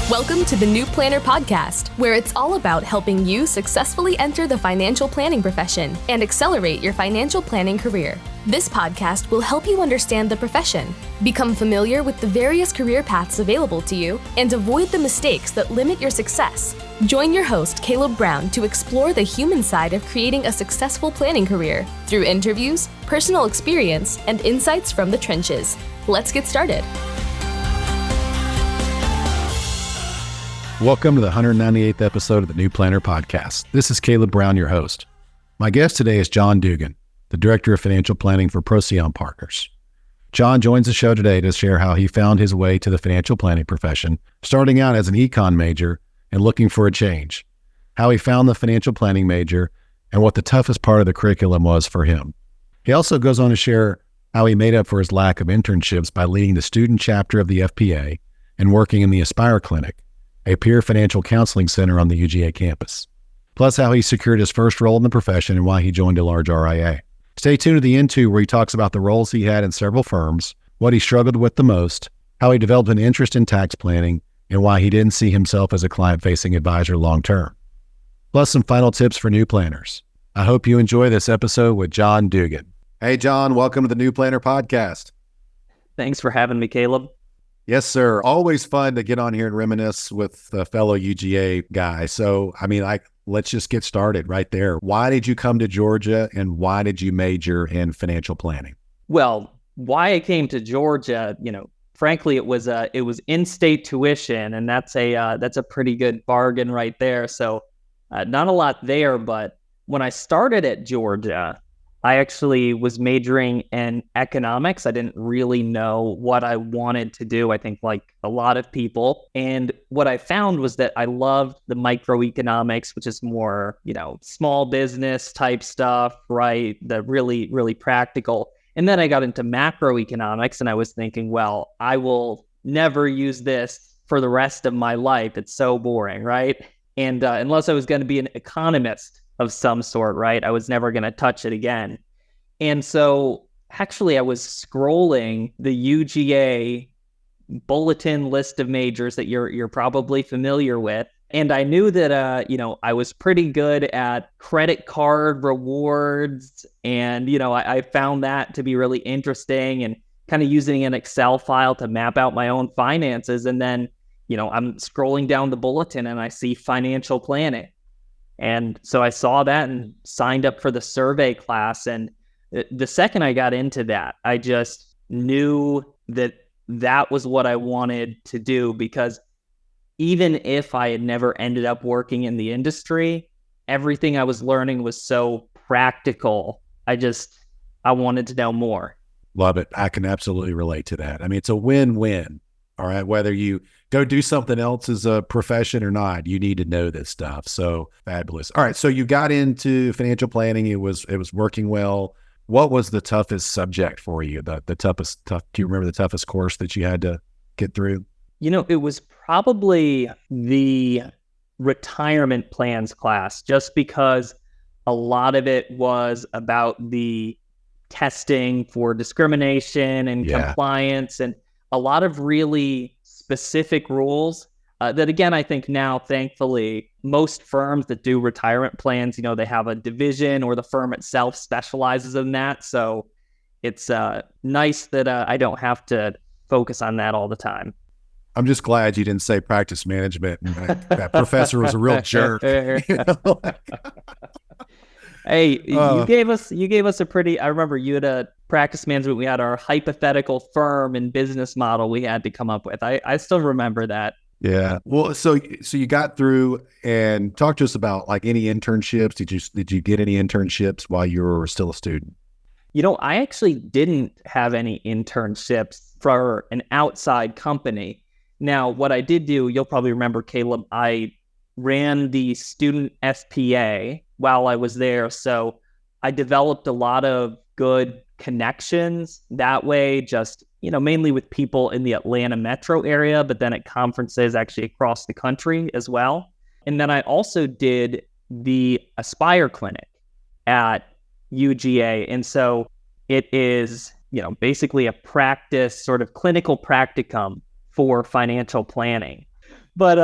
Welcome to the New Planner Podcast, where it's all about helping you successfully enter the financial planning profession and accelerate your financial planning career. This podcast will help you understand the profession, become familiar with the various career paths available to you, and avoid the mistakes that limit your success. Join your host, Caleb Brown, to explore the human side of creating a successful planning career through interviews, personal experience, and insights from the trenches. Let's get started. Welcome to the 198th episode of the New Planner Podcast. This is Caleb Brown, your host. My guest today is Jon Duggan, the Director of Financial Planning for Procyon Partners. Jon joins the show today to share how he found his way to the financial planning profession, starting out as an econ major and looking for a change, how he found the financial planning major, and what the toughest part of the curriculum was for him. He also goes on to share how he made up for his lack of internships by leading the student chapter of the FPA and working in the Aspire Clinic, a peer financial counseling center on the UGA campus, plus how he secured his first role in the profession and why he joined a large RIA. Stay tuned to the end two, where he talks about the roles he had in several firms, what he struggled with the most, how he developed an interest in tax planning, and why he didn't see himself as a client-facing advisor long-term. Plus some final tips for new planners. I hope you enjoy this episode with Jon Duggan. Hey, Jon, welcome to the New Planner Podcast. Thanks for having me, Caleb. Yes, sir. Always fun to get on here and reminisce with a fellow UGA guy. So, let's just get started right there. Why did you come to Georgia, and why did you major in financial planning? Well, why I came to Georgia, frankly, it was in-state tuition, and that's a pretty good bargain right there. So, not a lot there, but when I started at Georgia, I actually was majoring in economics. I didn't really know what I wanted to do, I think like a lot of people. And what I found was that I loved the microeconomics, which is more, small business type stuff, right? The really, really practical. And then I got into macroeconomics and I was thinking, well, I will never use this for the rest of my life. It's so boring, right? And unless I was going to be an economist of some sort, right? I was never going to touch it again. And so actually I was scrolling the UGA bulletin list of majors that you're probably familiar with. And I knew that, I was pretty good at credit card rewards. And, I found that to be really interesting and kind of using an Excel file to map out my own finances. And then, I'm scrolling down the bulletin and I see financial planning. And so I saw that and signed up for the survey class. And the second I got into that, I just knew that that was what I wanted to do, because even if I had never ended up working in the industry, everything I was learning was so practical. I wanted to know more. Love it. I can absolutely relate to that. It's a win-win. All right. Whether you go do something else as a profession or not, you need to know this stuff. So fabulous. All right. So you got into financial planning. It was working well. What was the toughest subject for you? Do you remember the toughest course that you had to get through? It was probably the retirement plans class, just because a lot of it was about the testing for discrimination and compliance, and a lot of really specific rules that, again, I think now, thankfully, most firms that do retirement plans, they have a division or the firm itself specializes in that. So it's nice that I don't have to focus on that all the time. I'm just glad you didn't say practice management. And that professor was a real jerk. Hey, you gave us a pretty, I remember you had a practice management. We had our hypothetical firm and business model we had to come up with. I still remember that. Yeah. Well, so you got through, and talk to us about like any internships. Did you get any internships while you were still a student? I actually didn't have any internships for an outside company. Now, what I did do, you'll probably remember, Caleb, I ran the student SPA while I was there. So I developed a lot of good connections that way, just, mainly with people in the Atlanta metro area, but then at conferences actually across the country as well. And then I also did the Aspire Clinic at UGA. And so it is, basically a practice, sort of clinical practicum for financial planning. But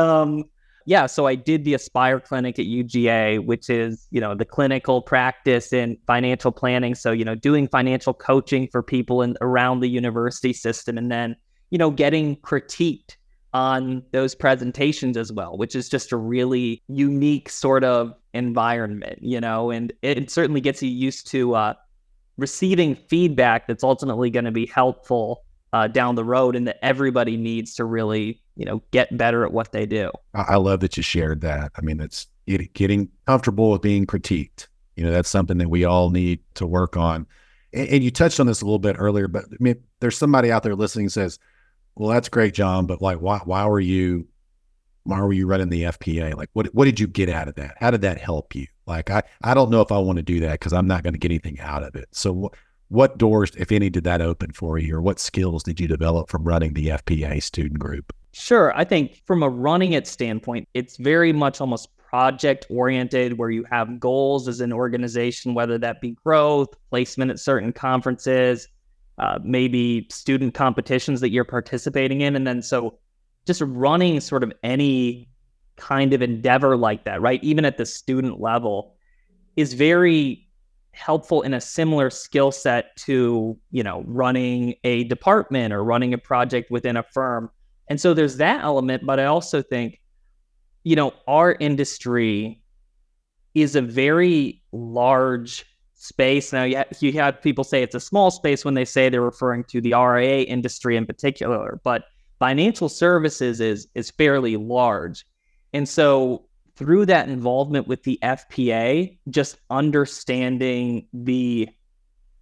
yeah, so I did the Aspire Clinic at UGA, which is, the clinical practice in financial planning. So, doing financial coaching for people around the university system, and then, getting critiqued on those presentations as well, which is just a really unique sort of environment, and it certainly gets you used to receiving feedback that's ultimately going to be helpful down the road, and that everybody needs to really, get better at what they do. I love that you shared that. I mean, that's getting comfortable with being critiqued. That's something that we all need to work on. And you touched on this a little bit earlier, but I mean, there's somebody out there listening who says, well, that's great, Jon, but like, why were you running the FPA? Like, what did you get out of that? How did that help you? Like, I don't know if I want to do that because I'm not going to get anything out of it. So what doors, if any, did that open for you, or what skills did you develop from running the FPA student group? Sure. I think from a running it standpoint, it's very much almost project oriented, where you have goals as an organization, whether that be growth, placement at certain conferences, maybe student competitions that you're participating in. And then so just running sort of any kind of endeavor like that, right? Even at the student level, is very helpful in a similar skill set to, running a department or running a project within a firm. And so there's that element, but I also think, our industry is a very large space. Now, you have people say it's a small space when they say they're referring to the RIA industry in particular, but financial services is fairly large. And so through that involvement with the FPA, just understanding the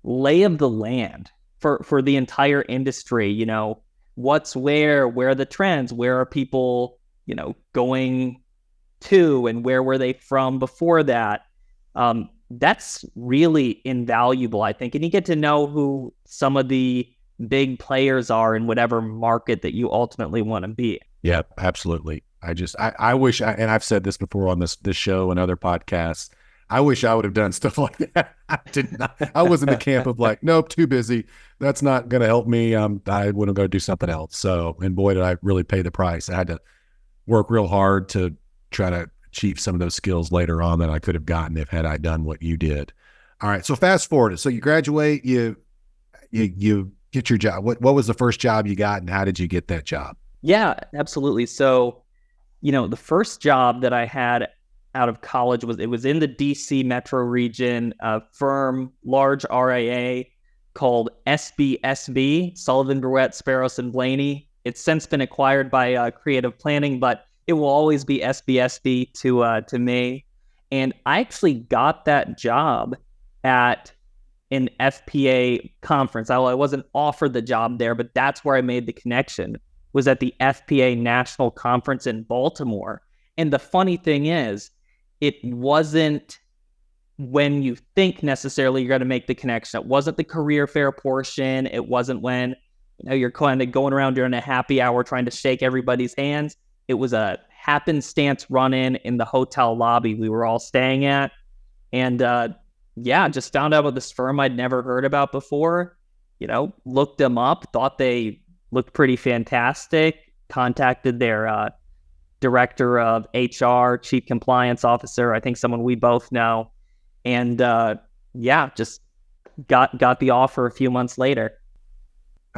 lay of the land for the entire industry, what's where are the trends, where are people, going to, and where were they from before that? That's really invaluable, I think. And you get to know who some of the big players are in whatever market that you ultimately want to be. Yeah, absolutely. I wish, and I've said this before on this show and other podcasts, I wish I would have done stuff like that. I was in the camp of like, nope, too busy. That's not going to help me. I wouldn't go do something else. So, and boy, did I really pay the price. I had to work real hard to try to achieve some of those skills later on that I could have gotten had I done what you did. All right. So fast forward. So you graduate, you get your job. What was the first job you got, and how did you get that job? Yeah, absolutely. So, the first job that I had out of college was in the DC metro region, a firm, large RIA called SBSB, Sullivan, Burwett, Sparrows, and Blaney. It's since been acquired by Creative Planning, but it will always be SBSB to me. And I actually got that job at an FPA conference. I wasn't offered the job there, but that's where I made the connection, was at the FPA National Conference in Baltimore. And the funny thing is, it wasn't when you think necessarily you're going to make the connection. It wasn't the career fair portion. It wasn't when you're kind of going around during a happy hour trying to shake everybody's hands. It was a happenstance run-in in the hotel lobby we were all staying at. And just found out about this firm I'd never heard about before. Looked them up, thought they looked pretty fantastic, contacted their director of HR, chief compliance officer, I think someone we both know. And just got the offer a few months later.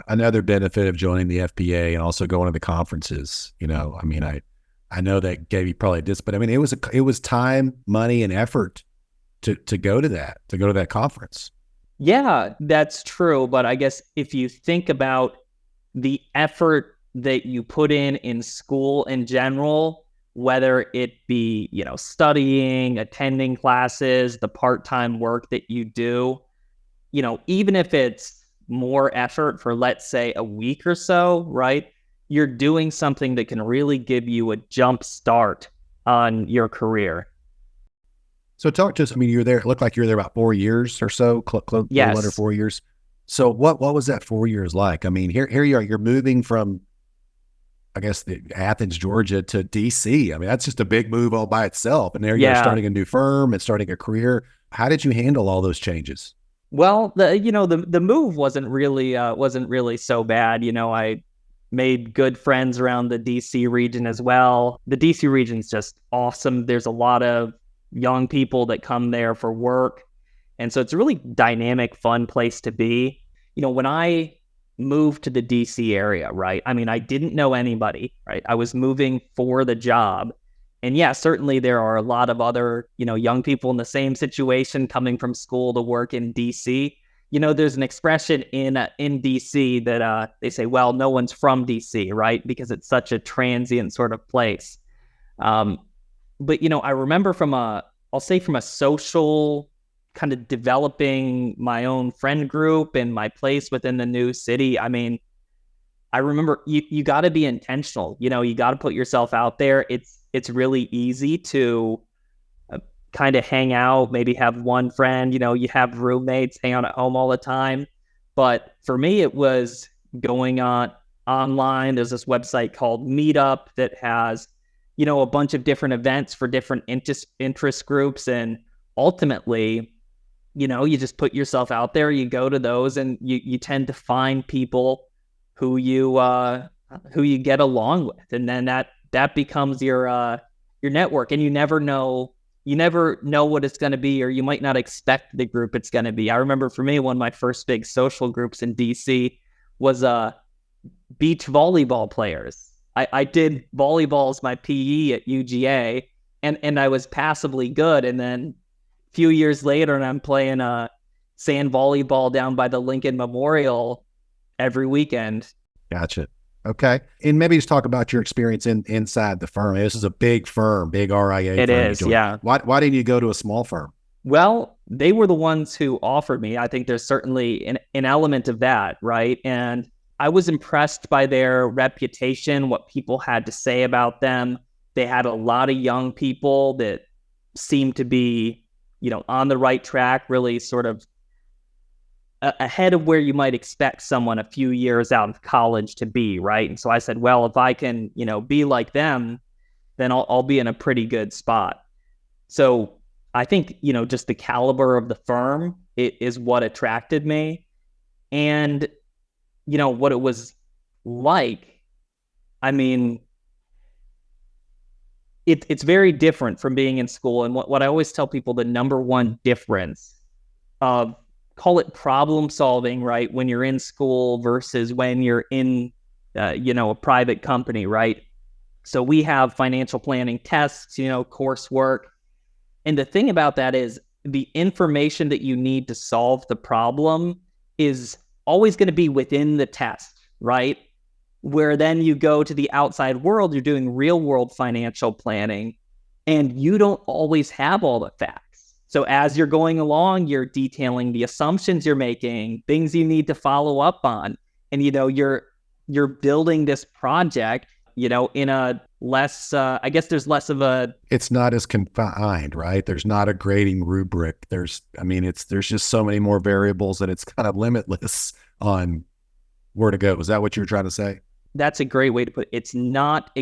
Another benefit of joining the FPA and also going to the conferences, I know that gave you probably this, but I mean, it was time, money, and effort to go to that conference. Yeah, that's true. But I guess if you think about the effort that you put in school in general, whether it be, studying, attending classes, the part-time work that you do, even if it's more effort for, let's say, a week or so, right? You're doing something that can really give you a jump start on your career. So talk to us. I mean, you're there. It looked like you were there about 4 years or so, yes, under 4 years. So what was that 4 years like? I mean, here you are. You're moving from, I guess, Athens, Georgia to DC. I mean, that's just a big move all by itself. And there you're starting a new firm and starting a career. How did you handle all those changes? Well, the move wasn't really so bad. I made good friends around the DC region as well. The DC region is just awesome. There's a lot of young people that come there for work. And so it's a really dynamic, fun place to be. When I moved to the DC area, right? I mean, I didn't know anybody, right? I was moving for the job. And yeah, certainly there are a lot of other, young people in the same situation coming from school to work in DC. There's an expression in DC that they say, well, no one's from DC, right? Because it's such a transient sort of place. But I remember from a social kind of developing my own friend group and my place within the new city. I mean, I remember you got to be intentional. You got to put yourself out there. It's really easy to kind of hang out, maybe have one friend, you have roommates, hang out at home all the time. But for me, it was going on online. There's this website called Meetup that has, a bunch of different events for different interest groups. And ultimately, you just put yourself out there, you go to those, and you tend to find people who you get along with. And then that becomes your network. And you never know what it's going to be, or you might not expect the group it's going to be. I remember for me, one of my first big social groups in DC was beach volleyball players. I did volleyball as my PE at UGA, and I was passably good. And then a few years later, and I'm playing sand volleyball down by the Lincoln Memorial every weekend. Gotcha. Okay. And maybe just talk about your experience inside the firm. This is a big firm, big RIA It firm. is, yeah. Why didn't you go to a small firm? Well, they were the ones who offered me. I think there's certainly an element of that, right? And I was impressed by their reputation, what people had to say about them. They had a lot of young people that seemed to be, on the right track, really sort of ahead of where you might expect someone a few years out of college to be, right? And so I said, well, if I can, be like them, then I'll be in a pretty good spot. So I think, just the caliber of the firm is what attracted me. And, what it was like, I mean, it's very different from being in school. And what I always tell people, the number one difference of, call it problem solving, right? When you're in school versus when you're in, a private company, right? So we have financial planning tests, coursework. And the thing about that is the information that you need to solve the problem is always going to be within the test, right? Where then you go to the outside world, you're doing real world financial planning, and you don't always have all the facts. So as you're going along, you're detailing the assumptions you're making, things you need to follow up on. And, you're building this project, in a less, I guess there's less of a... It's not as confined, right? There's not a grading rubric. There's just so many more variables that it's kind of limitless on where to go. Is that what you're trying to say? That's a great way to put it. It's not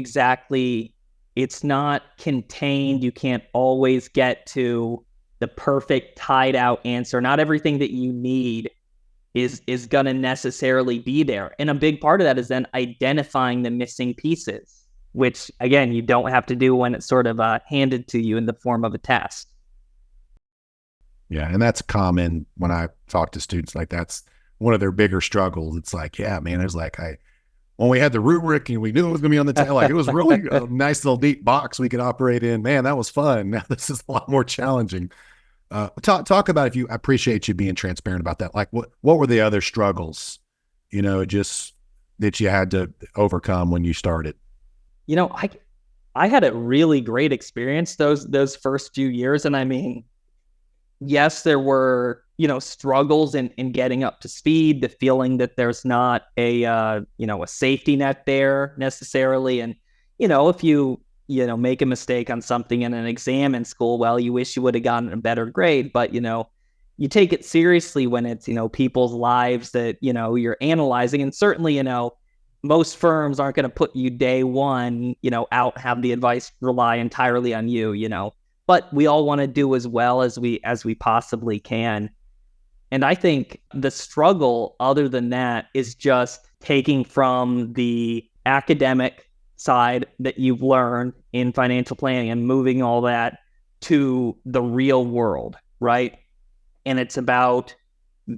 contained. You can't always get to the perfect tied out answer. Not everything that you need is going to necessarily be there. And a big part of that is then identifying the missing pieces, which again, you don't have to do when it's sort of handed to you in the form of a test. Yeah. And that's common when I talk to students, like that's one of their bigger struggles. It's like, yeah, man, it's like when we had the rubric and we knew it was going to be on the test, like it was really a nice little neat box we could operate in. Man, that was fun. Now this is a lot more challenging. Talk about, I appreciate you being transparent about that. Like what were the other struggles, just that you had to overcome when you started? I had a really great experience those first few years. And I mean, yes, there were, struggles in getting up to speed, the feeling that there's not a safety net there necessarily. And, if you make a mistake on something in an exam in school, well, you wish you would have gotten a better grade, but, you take it seriously when it's, people's lives that, you're analyzing. And certainly, most firms aren't going to put you day one, have the advice rely entirely on you, but we all want to do as well as we possibly can. And I think the struggle, other than that, is just taking from the academic side that you've learned in financial planning and moving all that to the real world, right? And it's about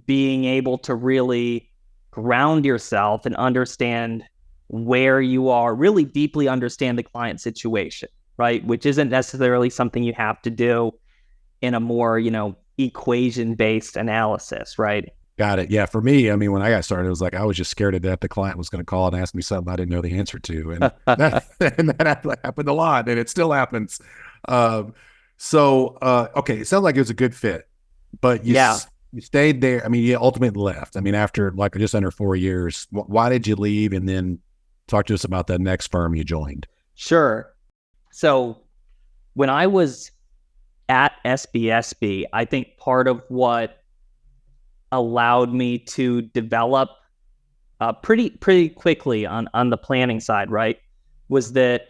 being able to really ground yourself and understand where you are, really deeply understand the client situation, right? Which isn't necessarily something you have to do in a more, equation-based analysis, right? Got it. Yeah. For me, I mean, when I got started, it was like I was just scared to death the client was going to call and ask me something I didn't know the answer to. And that happened a lot, and it still happens. Okay, it sounds like it was a good fit, but you stayed there. I mean, you ultimately left. I mean, after like just under 4 years, why did you leave? And then talk to us about that next firm you joined. Sure. So when I was at SBSB, I think part of what allowed me to develop pretty quickly on the planning side, right, was that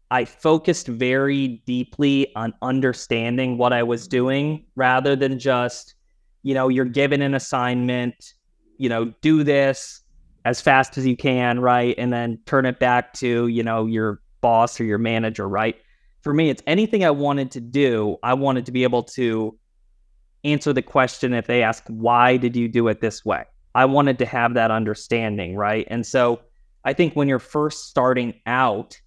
I focused very deeply on understanding what I was doing rather than just, you're given an assignment, do this as fast as you can, right, and then turn it back to, your boss or your manager, right? For me, it's anything I wanted to do, I wanted to be able to answer the question if they ask, why did you do it this way? I wanted to have that understanding, right? And so I think when you're first starting out,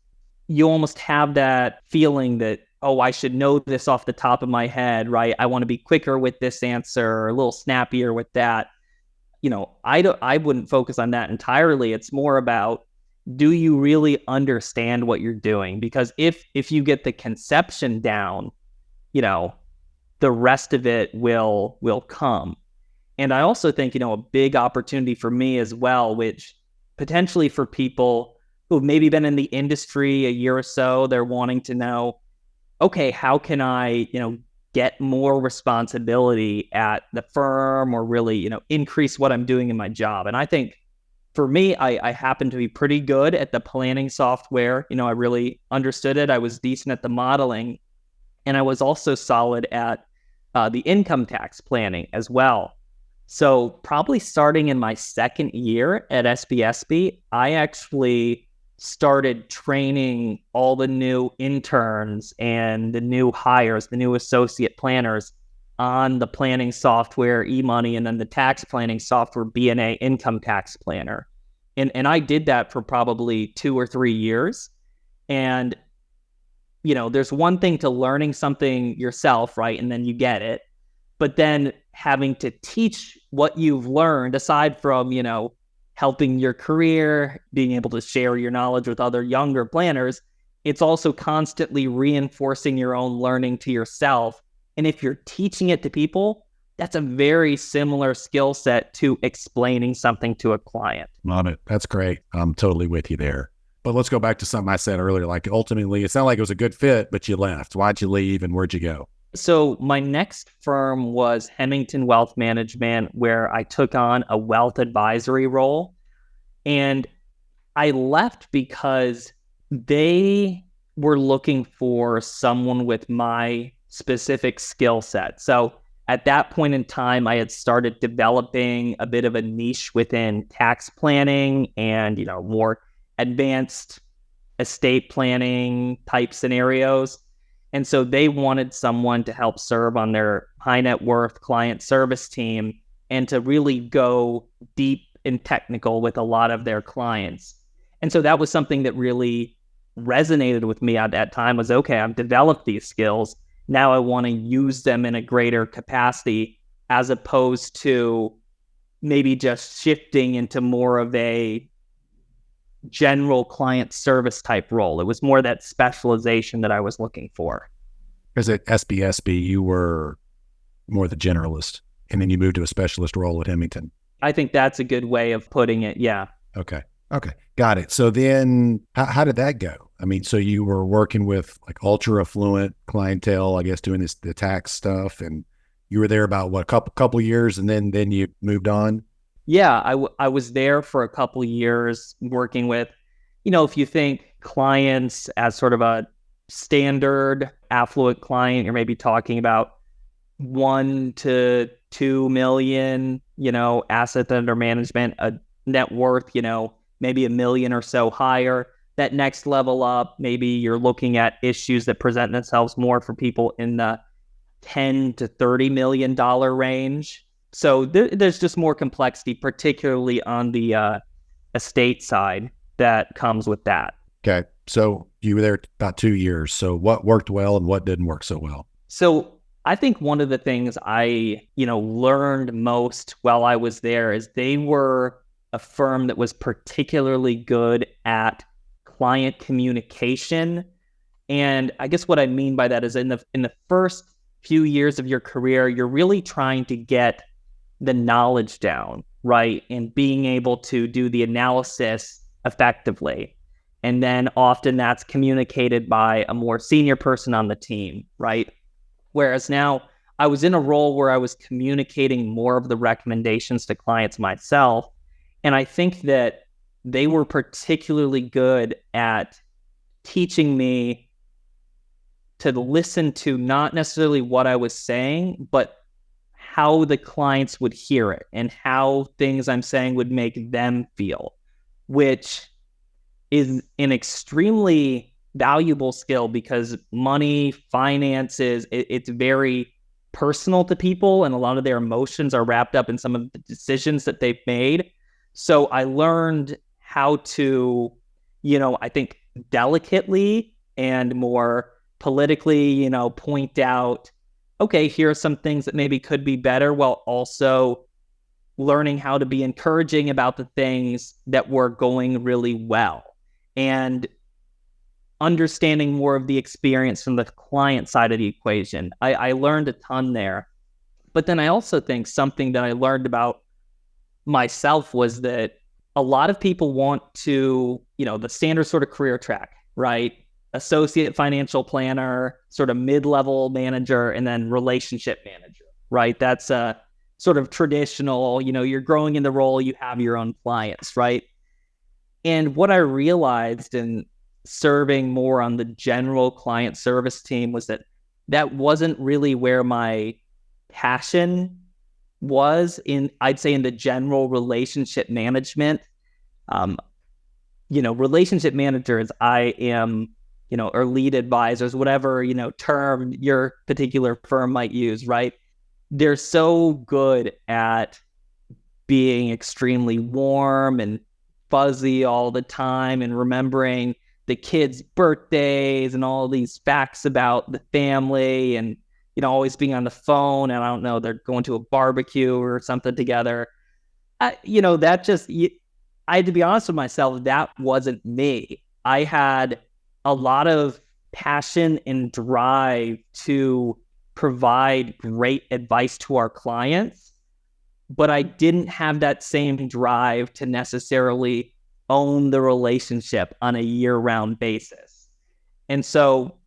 you almost have that feeling that, oh, I should know this off the top of my head, right? I want to be quicker with this answer, or a little snappier with that. I wouldn't focus on that entirely. It's more about, do you really understand what you're doing? Because if you get the conception down, the rest of it will come. And I also think, a big opportunity for me as well, which potentially for people who've maybe been in the industry a year or so, they're wanting to know, okay, how can I, get more responsibility at the firm, or really, increase what I'm doing in my job? And I think for me, I happen to be pretty good at the planning software. I really understood it. I was decent at the modeling, and I was also solid at the income tax planning as well. So probably starting in my second year at SBSB, I actually started training all the new interns and the new hires, the new associate planners, on the planning software, eMoney, and then the tax planning software, B&A Income Tax Planner. And I did that for probably 2 or 3 years. And, there's one thing to learning something yourself, right? And then you get it. But then having to teach what you've learned, aside from, helping your career, being able to share your knowledge with other younger planners, it's also constantly reinforcing your own learning to yourself. And if you're teaching it to people, that's a very similar skill set to explaining something to a client. Love it. That's great. I'm totally with you there. But let's go back to something I said earlier. Like ultimately, it sounded like it was a good fit, but you left. Why'd you leave and where'd you go? So my next firm was Hemington Wealth Management, where I took on a wealth advisory role. And I left because they were looking for someone with my specific skill set. So at that point in time, I had started developing a bit of a niche within tax planning and, more advanced estate planning type scenarios. And so they wanted someone to help serve on their high net worth client service team and to really go deep and technical with a lot of their clients. And so that was something that really resonated with me at that time, was, okay, I've developed these skills. Now I want to use them in a greater capacity, as opposed to maybe just shifting into more of a general client service type role. It was more that specialization that I was looking for. Because at SBSB, you were more the generalist, and then you moved to a specialist role at Hemington. I think that's a good way of putting it. Yeah. Okay. Got it. So then how did that go? I mean, so you were working with like ultra affluent clientele, I guess, doing the tax stuff, and you were there about what, couple years, and then you moved on? Yeah, I was there for a couple of years working with, if you think clients as sort of a standard affluent client, you're maybe talking about 1 to 2 million, assets under management, a net worth, maybe 1 million or so higher. That next level up, maybe you're looking at issues that present themselves more for people in the 10 to $30 million range. So there's just more complexity, particularly on the estate side that comes with that. Okay. So you were there about 2 years. So what worked well and what didn't work so well? So I think one of the things I, learned most while I was there is they were a firm that was particularly good at client communication. And I guess what I mean by that is in the first few years of your career, you're really trying to get the knowledge down, right? And being able to do the analysis effectively. And then often that's communicated by a more senior person on the team, right? Whereas now I was in a role where I was communicating more of the recommendations to clients myself. And I think that they were particularly good at teaching me to listen to not necessarily what I was saying, but how the clients would hear it and how things I'm saying would make them feel, which is an extremely valuable skill because money, finances, it's very personal to people, and a lot of their emotions are wrapped up in some of the decisions that they've made. So I learned how to, I think delicately and more politically, point out, okay, here are some things that maybe could be better, while also learning how to be encouraging about the things that were going really well and understanding more of the experience from the client side of the equation. I learned a ton there. But then I also think something that I learned about myself was that a lot of people want to, the standard sort of career track, right? Associate financial planner, sort of mid-level manager, and then relationship manager, right? That's a sort of traditional, you're growing in the role, you have your own clients, right? And what I realized in serving more on the general client service team was that wasn't really where my passion was I'd say in the general relationship management. Relationship managers, I am, or lead advisors, whatever, term your particular firm might use, right? They're so good at being extremely warm and fuzzy all the time and remembering the kids' birthdays and all these facts about the family and, always being on the phone. And I don't know, they're going to a barbecue or something together. That just, I had to be honest with myself, that wasn't me. I had a lot of passion and drive to provide great advice to our clients, but I didn't have that same drive to necessarily own the relationship on a year-round basis. And so,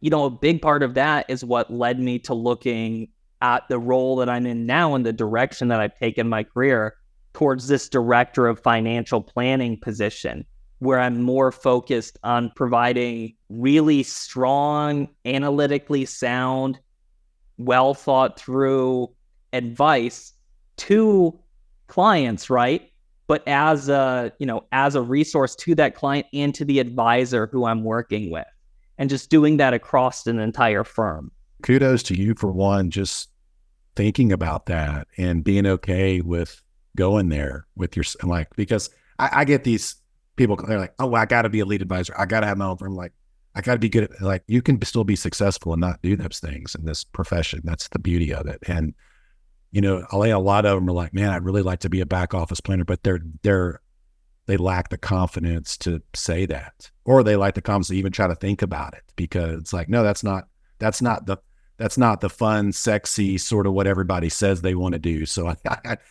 a big part of that is what led me to looking at the role that I'm in now and the direction that I've taken my career towards this director of financial planning position, where I'm more focused on providing really strong, analytically sound, well thought through advice to clients, right? But as a resource to that client and to the advisor who I'm working with, and just doing that across an entire firm. Kudos to you for one, just thinking about that and being okay with going there with your, because I get these people, they're like, oh, well, I got to be a lead advisor. I got to have my own firm. I got to be good at, you can still be successful and not do those things in this profession. That's the beauty of it. And, a lot of them are like, man, I'd really like to be a back office planner, but they lack the confidence to say that, or they lack the confidence to even try to think about it, because it's like, no, that's not the fun, sexy sort of what everybody says they want to do. So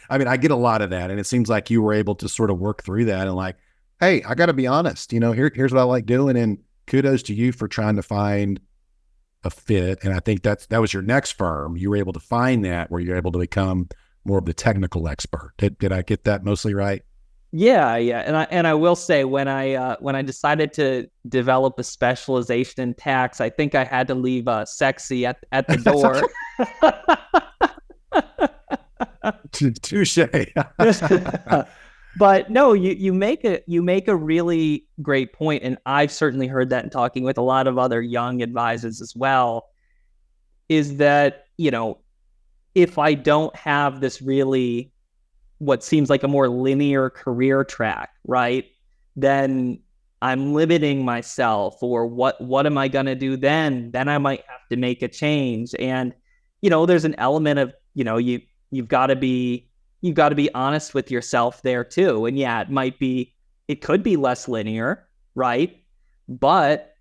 I get a lot of that. And it seems like you were able to sort of work through that and hey, I got to be honest, here's what I like doing. And kudos to you for trying to find a fit. And I think that was your next firm. You were able to find that where you're able to become more of the technical expert. Did I get that mostly right? Yeah. And I will say when I decided to develop a specialization in tax, I think I had to leave sexy at the door. Touche. But no, you make a really great point, and I've certainly heard that in talking with a lot of other young advisors as well, is that, if I don't have this really what seems like a more linear career track, right, then I'm limiting myself, or what am I going to do then? Then I might have to make a change. And, there's an element of, you've got to be honest with yourself there too. And yeah, it could be less linear, right? But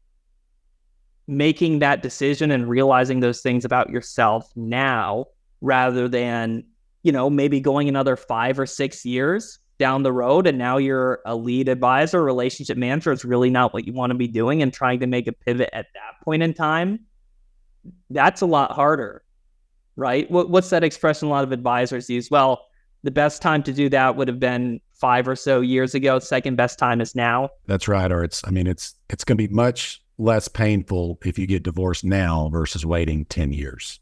making that decision and realizing those things about yourself now, rather than, maybe going another 5 or 6 years down the road, and now you're a lead advisor, relationship manager, it's really not what you want to be doing, and trying to make a pivot at that point in time, that's a lot harder, right? What's that expression a lot of advisors use? Well, the best time to do that would have been 5 or so years ago. Second best time is now. That's right. Or it's going to be much less painful if you get divorced now versus waiting 10 years.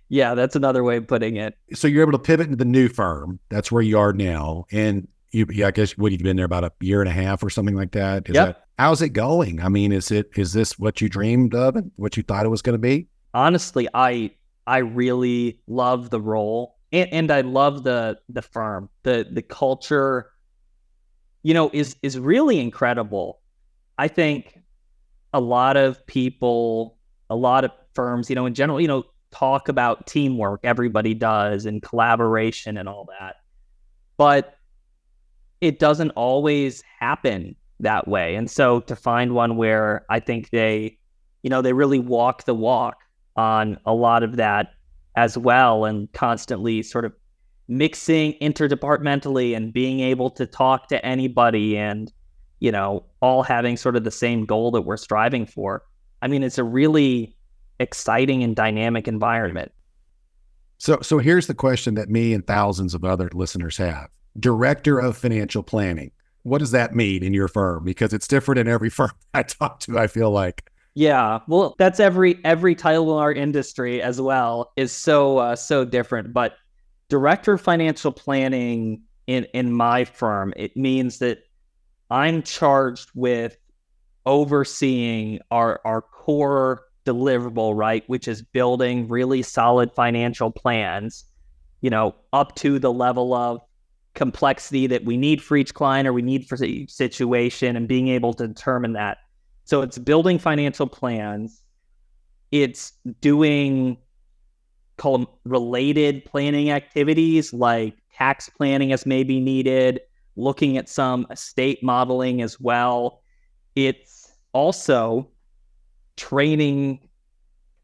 Yeah, that's another way of putting it. So you're able to pivot into the new firm. That's where you are now. And I guess, you've been there about a year and a half or something like that. How's it going? I mean, is this what you dreamed of and what you thought it was going to be? Honestly, I really love the role, and I love the firm. The culture, is really incredible. I think a lot of people, a lot of firms, in general, talk about teamwork. Everybody does, and collaboration and all that. But it doesn't always happen that way. And so to find one where I think they really walk the walk on a lot of that as well, and constantly sort of mixing interdepartmentally and being able to talk to anybody, and, all having sort of the same goal that we're striving for. I mean, it's a really exciting and dynamic environment. So here's the question that me and thousands of other listeners have. Director of Financial Planning. What does that mean in your firm? Because it's different in every firm I talk to, I feel like. Yeah, well, that's every title in our industry as well is so different. But Director of Financial Planning in my firm, it means that I'm charged with overseeing our core deliverable, right, which is building really solid financial plans, up to the level of complexity that we need for each client, or we need for each situation, and being able to determine that. So it's building financial plans. It's doing related planning activities like tax planning as may be needed, looking at some estate modeling as well. It's also training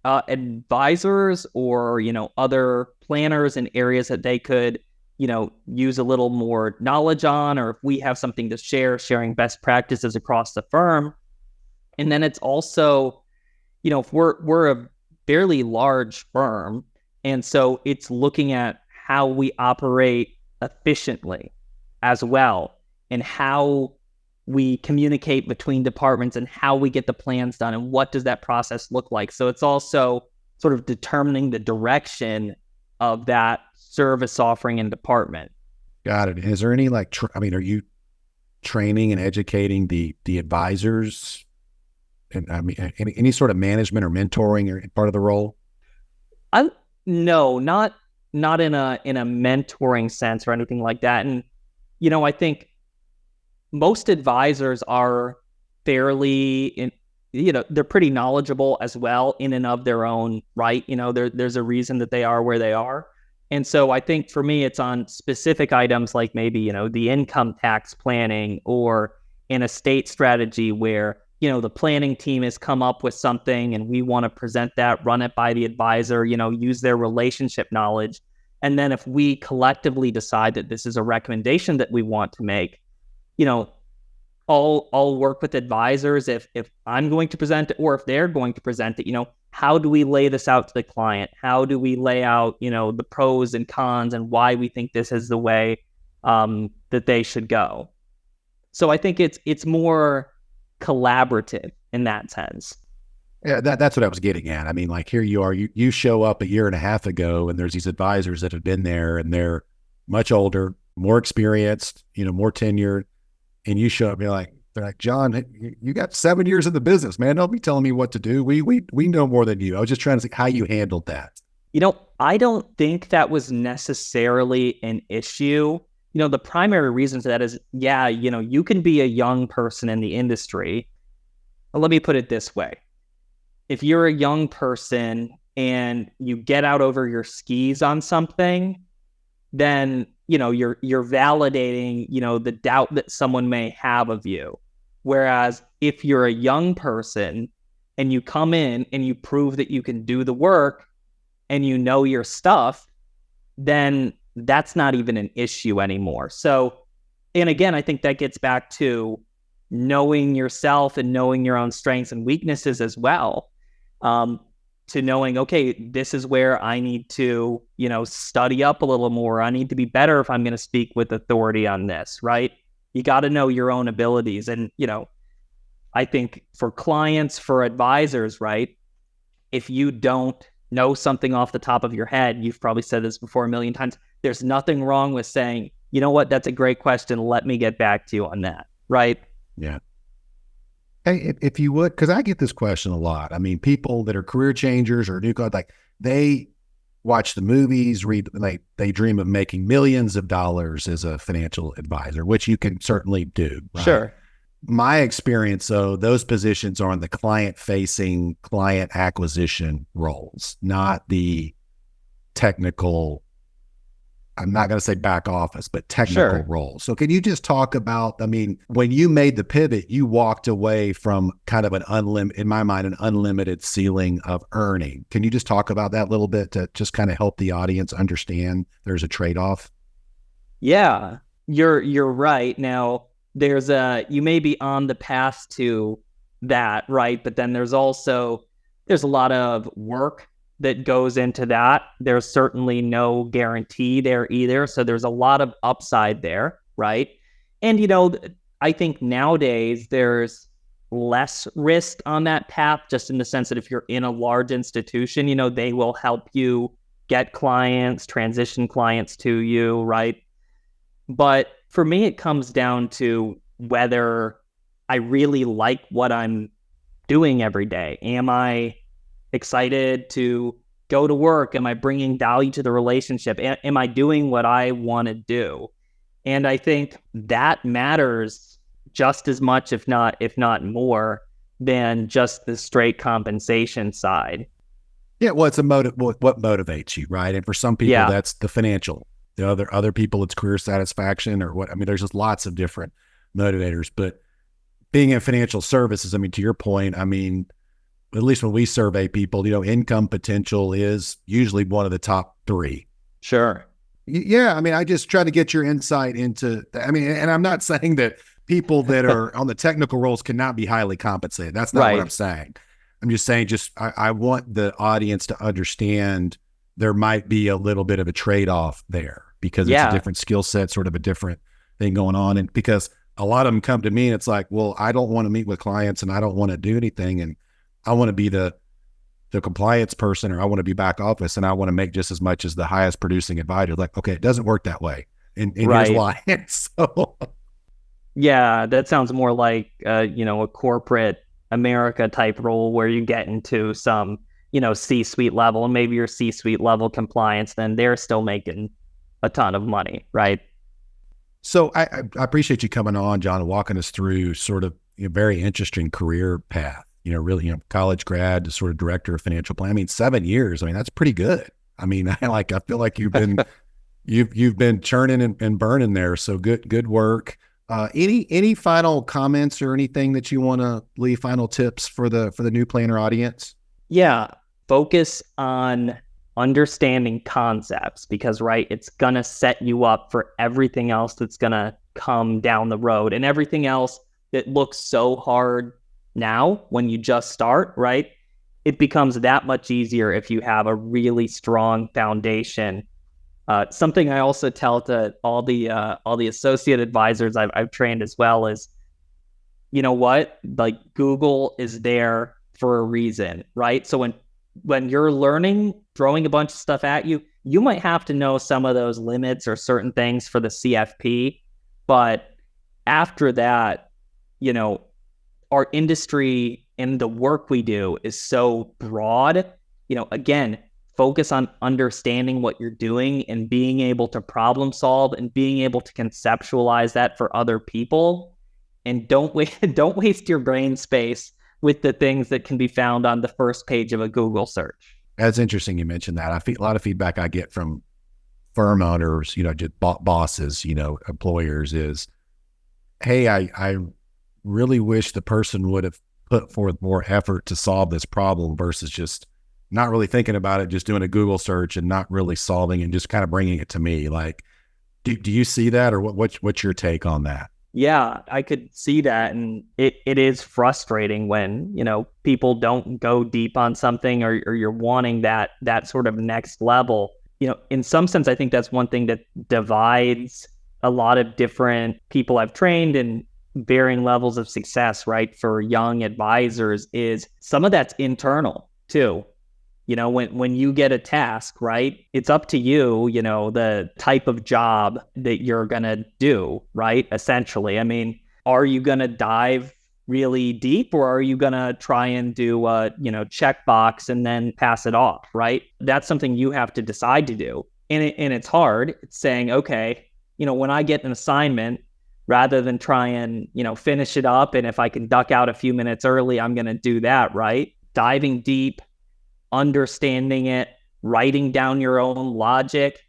advisors, or, other planners in areas that they could, use a little more knowledge on, or if we have something to share, sharing best practices across the firm. And then it's also, if we're a fairly large firm, and so it's looking at how we operate efficiently as well, and how we communicate between departments, and how we get the plans done, and what does that process look like. So it's also sort of determining the direction of that service offering and department. Got it. Is there any are you training and educating the advisors? And any sort of management or mentoring or part of the role? No, not in a mentoring sense or anything like that. And I think most advisors are fairly they're pretty knowledgeable as well in and of their own right. There's a reason that they are where they are. And so I think for me, it's on specific items like maybe, the income tax planning, or an estate strategy where, the planning team has come up with something and we want to present that, run it by the advisor, use their relationship knowledge. And then if we collectively decide that this is a recommendation that we want to make, I'll work with advisors if I'm going to present it, or if they're going to present it, how do we lay this out to the client? How do we lay out, the pros and cons, and why we think this is the way that they should go? So I think it's more collaborative in that sense. Yeah, that's what I was getting at. I mean, like here you are, you show up a year and a half ago, and there's these advisors that have been there, and they're much older, more experienced, more tenured, and you show up, they're like, John, you got 7 years in the business, man. Don't be telling me what to do. We know more than you. I was just trying to see how you handled that. I don't think that was necessarily an issue. The primary reason for that is, you can be a young person in the industry. Well, let me put it this way. If you're a young person and you get out over your skis on something, then, you're validating, the doubt that someone may have of you. Whereas if you're a young person and you come in and you prove that you can do the work and you know your stuff, then that's not even an issue anymore. So, and again, I think that gets back to knowing yourself and knowing your own strengths and weaknesses as well. To knowing, okay, this is where I need to, study up a little more. I need to be better if I'm going to speak with authority on this, right? You got to know your own abilities. And, I think for clients, for advisors, right, if you don't know something off the top of your head, you've probably said this before a million times, there's nothing wrong with saying, you know what, that's a great question. Let me get back to you on that, right? Yeah. Hey, if you would, because I get this question a lot. I mean, people that are career changers or new, they watch the movies, they dream of making millions of dollars as a financial advisor, which you can certainly do. Right? Sure. My experience, though, those positions are on the client-facing, client acquisition roles, not the technical. I'm not going to say back office, but technical roles. So can you just talk about, when you made the pivot, you walked away from kind of in my mind, an unlimited ceiling of earning. Can you just talk about that a little bit to just kind of help the audience understand there's a trade-off? Yeah, you're right. Now, you may be on the path to that, right? But then there's a lot of work that goes into that. There's certainly no guarantee there either. So there's a lot of upside there, right? And, I think nowadays there's less risk on that path, just in the sense that if you're in a large institution, they will help you get clients, transition clients to you, right? But for me, it comes down to whether I really like what I'm doing every day. Am I excited to go to work? Am I bringing value to the relationship? Am I doing what I want to do? And I think that matters just as much, if not more, than just the straight compensation side. Yeah, well, it's what motivates you, right? And for some people, that's the financial. The other people, it's career satisfaction or what. There's just lots of different motivators. But being in financial services, to your point, at least when we survey people, income potential is usually one of the top three. Sure. Yeah. I just try to get your insight into, and I'm not saying that people that are on the technical roles cannot be highly compensated. That's not what I'm saying. I'm just saying, I want the audience to understand there might be a little bit of a trade-off there because it's a different skill set, sort of a different thing going on. And because a lot of them come to me and it's like, well, I don't want to meet with clients and I don't want to do anything. And I want to be the compliance person, or I want to be back office and I want to make just as much as the highest producing advisor. Like, okay, it doesn't work that way. And here's why. So yeah, that sounds more like, a corporate America type role where you get into some, C-suite level, and maybe your C-suite level compliance, then they're still making a ton of money, right? So I appreciate you coming on, John, and walking us through sort of a very interesting career path. Really, college grad to sort of director of financial planning. 7 years. That's pretty good. I feel like you've been you've been churning and burning there. So good work. Any final comments or anything that you want to leave, final tips for the new planner audience? Yeah, focus on understanding concepts because, it's going to set you up for everything else that's going to come down the road, and everything else that looks so hard now when you just start, right? It becomes that much easier if you have a really strong foundation. Something I also tell to all the associate advisors I've trained as well is, Google is there for a reason, right? So when you're learning, throwing a bunch of stuff at you, you might have to know some of those limits or certain things for the CFP. But after that, our industry and the work we do is so broad. Again, focus on understanding what you're doing and being able to problem solve and being able to conceptualize that for other people. And don't waste your brain space with the things that can be found on the first page of a Google search. That's interesting you mentioned that. I feel a lot of feedback I get from firm owners, just bosses, employers is, hey, I really wish the person would have put forth more effort to solve this problem versus just not really thinking about it, just doing a Google search and not really solving and just kind of bringing it to me. Like, do you see that, or what's your take on that? Yeah, I could see that. And it is frustrating when, people don't go deep on something or you're wanting that sort of next level. In some sense, I think that's one thing that divides a lot of different people I've trained in varying levels of success, right? For young advisors is some of that's internal too. When you get a task, right, it's up to you, the type of job that you're going to do, right? Essentially, I mean, are you going to dive really deep, or are you going to try and do a, checkbox and then pass it off, right? That's something you have to decide to do. And it's hard. It's saying, okay, when I get an assignment, rather than try and, finish it up, and if I can duck out a few minutes early, I'm going to do that, right? Diving deep, understanding it, writing down your own logic,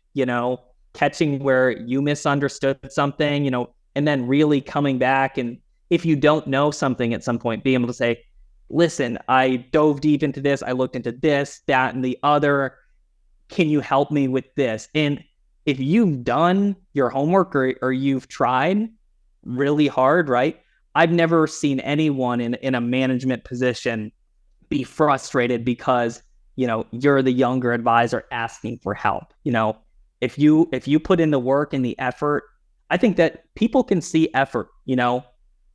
catching where you misunderstood something, and then really coming back. And if you don't know something at some point, being able to say, listen, I dove deep into this. I looked into this, that, and the other. Can you help me with this? And if you've done your homework or you've tried really hard, right? I've never seen anyone in a management position be frustrated because you're the younger advisor asking for help. If you put in the work and the effort, I think that people can see effort,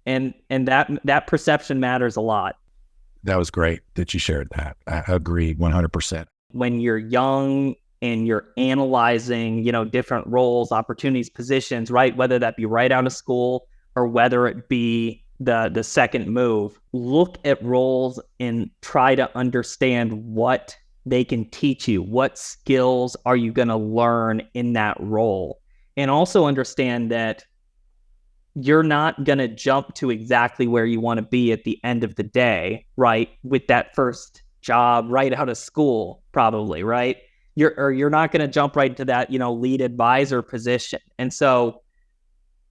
and that perception matters a lot. That was great that you shared that. I agree 100%. When you're young and you're analyzing, different roles, opportunities, positions, right? Whether that be right out of school or whether it be the second move, look at roles and try to understand what they can teach you. What skills are you going to learn in that role? And also understand that you're not going to jump to exactly where you want to be at the end of the day, right? With that first job right out of school, probably, right? You're not going to jump right into that, lead advisor position. And so,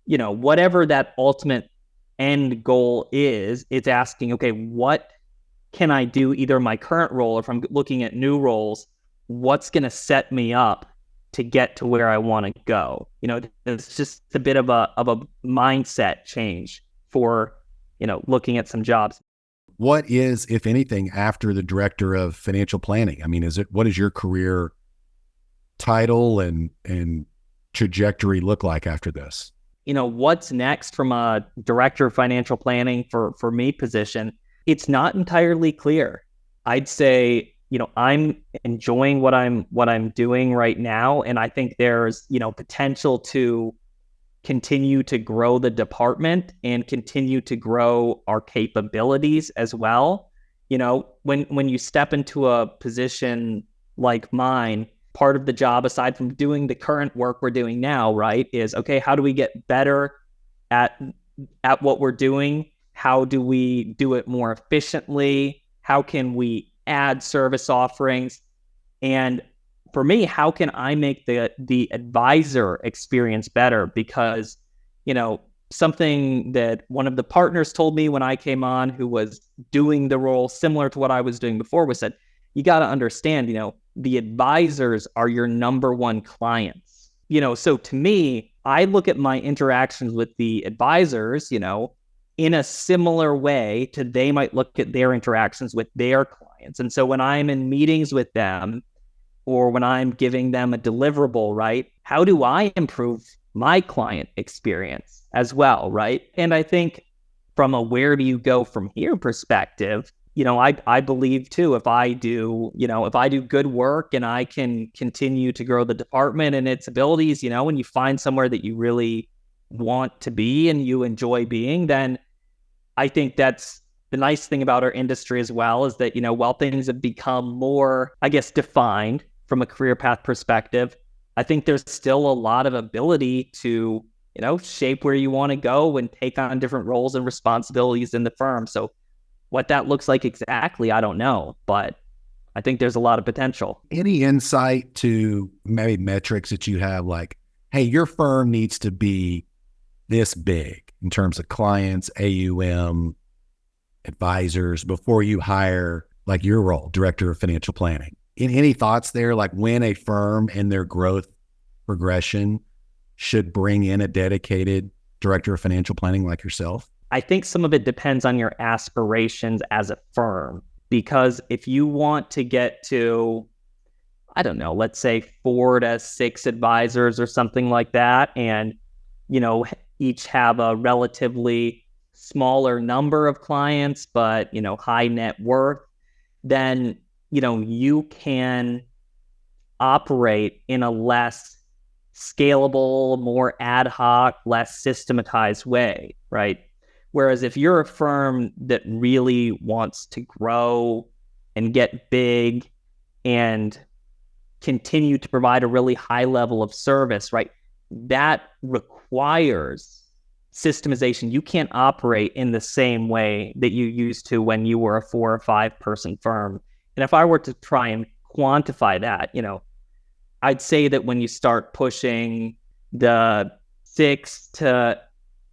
whatever that ultimate end goal is, it's asking, okay, what can I do either in my current role, or if I'm looking at new roles, what's going to set me up to get to where I want to go? It's just a bit of a mindset change for, looking at some jobs. What is, if anything, after the director of financial planning? I mean, what is your career title and trajectory look like after this? What's next from a director of financial planning for me position? It's not entirely clear. I'd say, I'm enjoying what I'm doing right now. And I think there's, potential to continue to grow the department and continue to grow our capabilities as well. When you step into a position like mine, part of the job, aside from doing the current work we're doing now, right, is, okay, how do we get better at what we're doing? How do we do it more efficiently? How can we add service offerings? And for me, how can I make the advisor experience better? Because, something that one of the partners told me when I came on, who was doing the role similar to what I was doing before, was that you got to understand, the advisors are your number one clients. So to me, I look at my interactions with the advisors, in a similar way to they might look at their interactions with their clients. And so when I'm in meetings with them, or when I'm giving them a deliverable, right, how do I improve my client experience as well, right? And I think from a where do you go from here perspective, I believe too, if I do good work and I can continue to grow the department and its abilities, and you find somewhere that you really want to be and you enjoy being, then I think that's the nice thing about our industry as well, is that, while things have become more, I guess, defined from a career path perspective, I think there's still a lot of ability to, shape where you want to go and take on different roles and responsibilities in the firm. So what that looks like exactly, I don't know, but I think there's a lot of potential. Any insight to maybe metrics that you have, like, hey, your firm needs to be this big in terms of clients, AUM, advisors, before you hire like your role, director of financial planning? Any thoughts there, like when a firm in their growth progression should bring in a dedicated director of financial planning like yourself? I think some of it depends on your aspirations as a firm, because if you want to get to, I don't know, let's say 4 to 6 advisors or something like that, and, each have a relatively smaller number of clients, but, high net worth, then, you can operate in a less scalable, more ad hoc, less systematized way, right? Whereas if you're a firm that really wants to grow and get big and continue to provide a really high level of service, right, that requires systemization. You can't operate in the same way that you used to when you were a 4 or 5 person firm. And if I were to try and quantify that, I'd say that when you start pushing the 6 to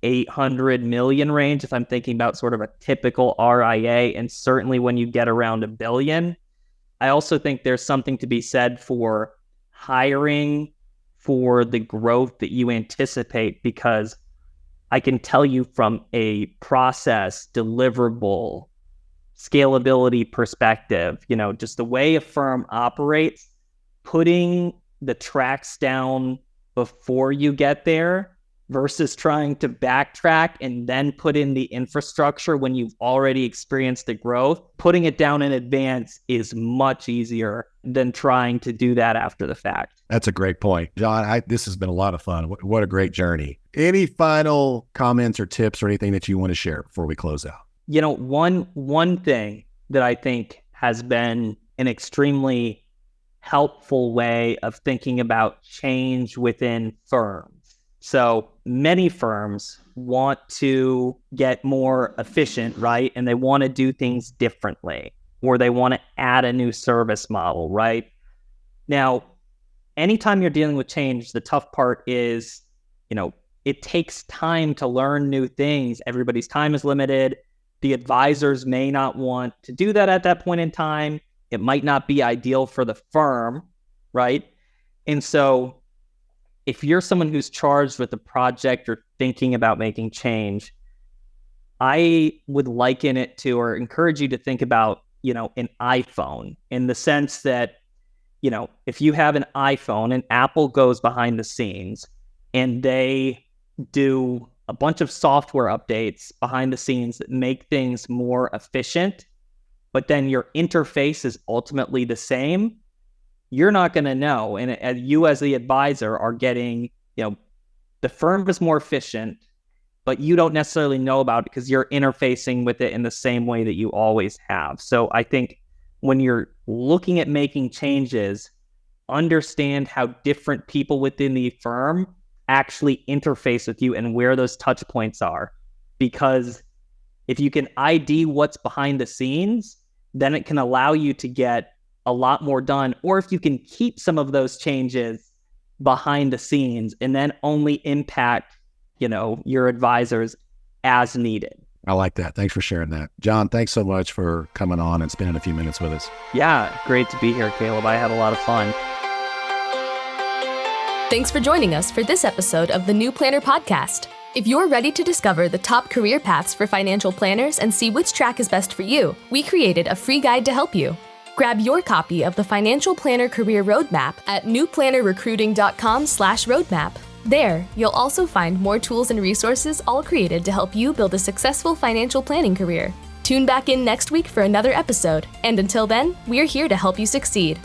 800 million range, if I'm thinking about sort of a typical RIA, and certainly when you get around $1 billion, I also think there's something to be said for hiring for the growth that you anticipate, because I can tell you from a process, deliverable, scalability perspective, just the way a firm operates, putting the tracks down before you get there versus trying to backtrack and then put in the infrastructure when you've already experienced the growth, putting it down in advance is much easier than trying to do that after the fact. That's a great point. Jon, this has been a lot of fun. What a great journey. Any final comments or tips or anything that you want to share before we close out? One thing that I think has been an extremely helpful way of thinking about change within firms. So many firms want to get more efficient, right? And they want to do things differently, or they want to add a new service model, right? Now, anytime you're dealing with change, the tough part is, it takes time to learn new things. Everybody's time is limited. The advisors may not want to do that at that point in time. It might not be ideal for the firm, right? And so if you're someone who's charged with a project or thinking about making change, I would liken it to, or encourage you to think about, an iPhone, in the sense that, if you have an iPhone and Apple goes behind the scenes and they do a bunch of software updates behind the scenes that make things more efficient, but then your interface is ultimately the same, you're not going to know. And you as the advisor are getting, the firm is more efficient, but you don't necessarily know about it because you're interfacing with it in the same way that you always have. So I think when you're looking at making changes, understand how different people within the firm actually interface with you and where those touch points are. Because if you can ID what's behind the scenes, then it can allow you to get a lot more done. Or if you can keep some of those changes behind the scenes and then only impact, your advisors as needed. I like that. Thanks for sharing that. Jon, thanks so much for coming on and spending a few minutes with us. Yeah, great to be here, Caleb. I had a lot of fun. Thanks for joining us for this episode of the New Planner Podcast. If you're ready to discover the top career paths for financial planners and see which track is best for you, we created a free guide to help you. Grab your copy of the Financial Planner Career Roadmap at newplannerrecruiting.com/roadmap. There, you'll also find more tools and resources all created to help you build a successful financial planning career. Tune back in next week for another episode, and until then, we're here to help you succeed.